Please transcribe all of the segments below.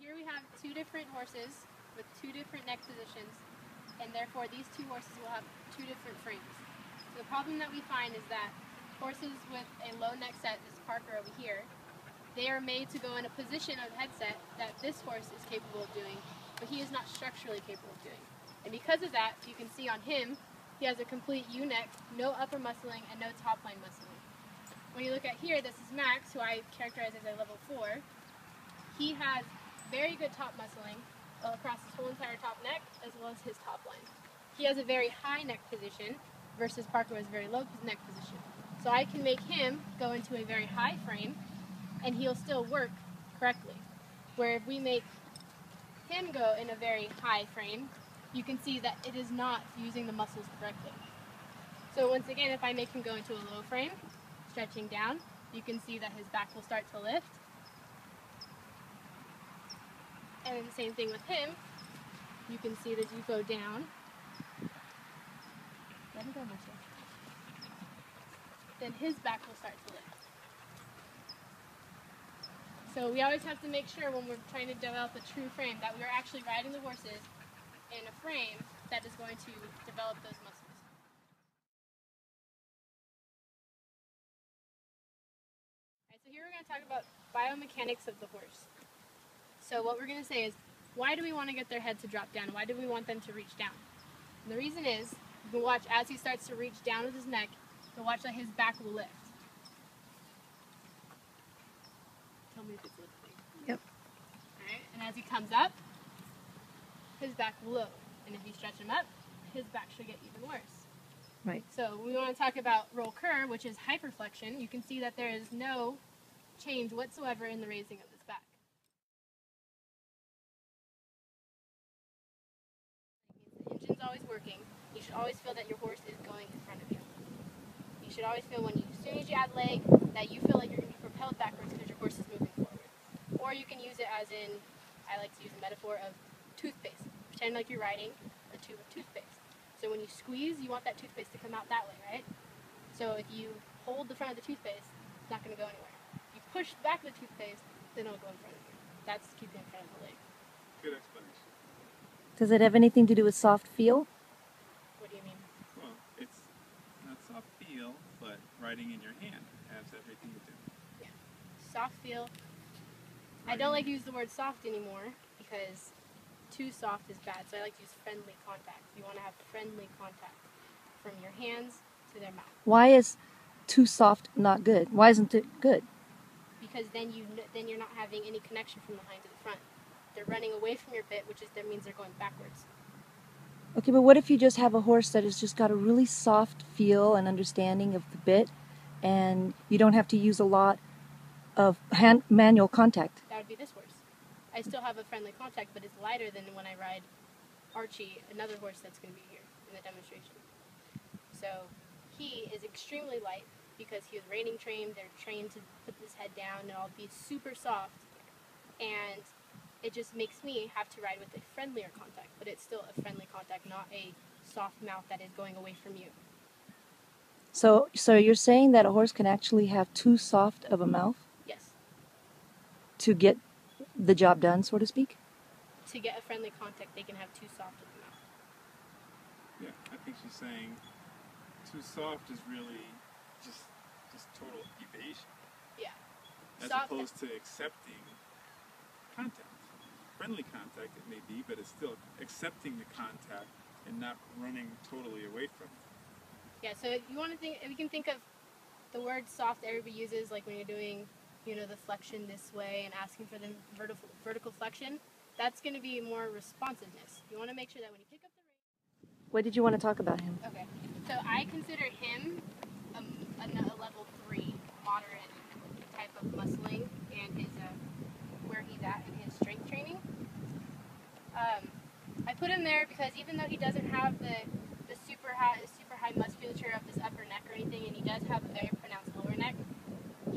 here we have two different horses with two different neck positions, and therefore these two horses will have two different frames. So the problem that we find is that horses with a low neck set, this Parker over here, they are made to go in a position of headset that this horse is capable of doing, but he is not structurally capable of doing. And because of that, you can see on him, he has a complete U-neck, no upper muscling, and no top line muscling. When you look at here, this is Max, who I characterize as a level 4. He has very good top muscling across his whole entire top neck, as well as his top line. He has a very high neck position, versus Parker has a very low neck position. So I can make him go into a very high frame, and he'll still work correctly. Where if we make him go in a very high frame, you can see that it is not using the muscles correctly. So once again, if I make him go into a low frame, stretching down, you can see that his back will start to lift. And then the same thing with him, you can see that you go down. Let him go, Marcia. Then his back will start to lift. So we always have to make sure when we're trying to develop a true frame that we're actually riding the horses in a frame that is going to develop those muscles. Alright, so here we're going to talk about biomechanics of the horse. So what we're going to say is, why do we want to get their head to drop down? Why do we want them to reach down? And the reason is, you can watch as he starts to reach down with his neck, you'll watch that his back will lift. Tell me if it's lifting. Yep. Alright, and as he comes up, his back will low. And if you stretch him up, his back should get even worse. Right. So we want to talk about roll cur, which is hyperflexion. You can see that there is no change whatsoever in the raising of this back. It means the engine's always working. You should always feel that your horse is going in front of you. You should always feel as soon as you add leg, that you feel like you're going to be propelled backwards because your horse is moving forward. Or you can use it as in, I like to use a metaphor of toothpaste. Pretend like you're riding a tube of toothpaste. So when you squeeze, you want that toothpaste to come out that way, right? So if you hold the front of the toothpaste, it's not going to go anywhere. If you push back the toothpaste, then it'll go in front of you. That's keeping in front of the leg. Good explanation. Does it have anything to do with soft feel? What do you mean? Well, it's not soft feel, but riding in your hand has everything to do. Yeah. Soft feel. I don't like to use the word soft anymore because too soft is bad, so I like to use friendly contact. You want to have friendly contact from your hands to their mouth. Why is too soft not good? Why isn't it good? Because then you're not having any connection from the hind to the front. They're running away from your bit, that means they're going backwards. Okay, but what if you just have a horse that has just got a really soft feel and understanding of the bit, and you don't have to use a lot of manual contact? That would be this horse. I still have a friendly contact, but it's lighter than when I ride Archie, another horse that's going to be here in the demonstration. So he is extremely light because he was reining trained. They're trained to put this head down, and I'll be super soft. And it just makes me have to ride with a friendlier contact, but it's still a friendly contact, not a soft mouth that is going away from you. So you're saying that a horse can actually have too soft of a mouth? Yes. To get the job done, so to speak? To get a friendly contact, they can have too soft of a mouth. Yeah, I think she's saying too soft is really just total evasion. Yeah. As Soft opposed to accepting contact. Friendly contact it may be, but it's still accepting the contact and not running totally away from it. Yeah, so you want to think, we can think of the word soft everybody uses, like when you're doing, the flexion this way and asking for the vertical flexion. That's going to be more responsiveness. You want to make sure that when you pick up the rein. What did you want to talk about him? Okay, so I consider him a level 3 moderate type of muscling and his where he's at in his strength training. I put him there because even though he doesn't have the super high musculature of his upper neck or anything, and he does have a very pronounced lower neck,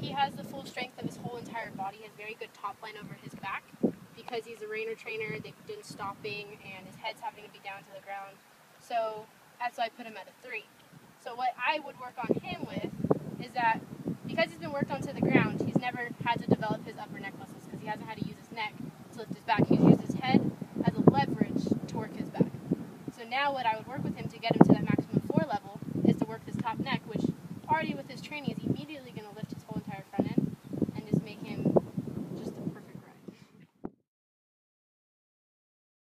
he has the full strength of his whole entire body. He has very good top line over his back because he's a reiner trainer. They've been stopping, and his head's having to be down to the ground. So that's why I put him at a 3. So what I would work on him with is that because he's been worked onto the ground, he's never had to develop his upper neck muscles because he hasn't had to use his neck to lift his back. now what I would work with him to get him to that maximum 4 level is to work his top neck, which already with his training is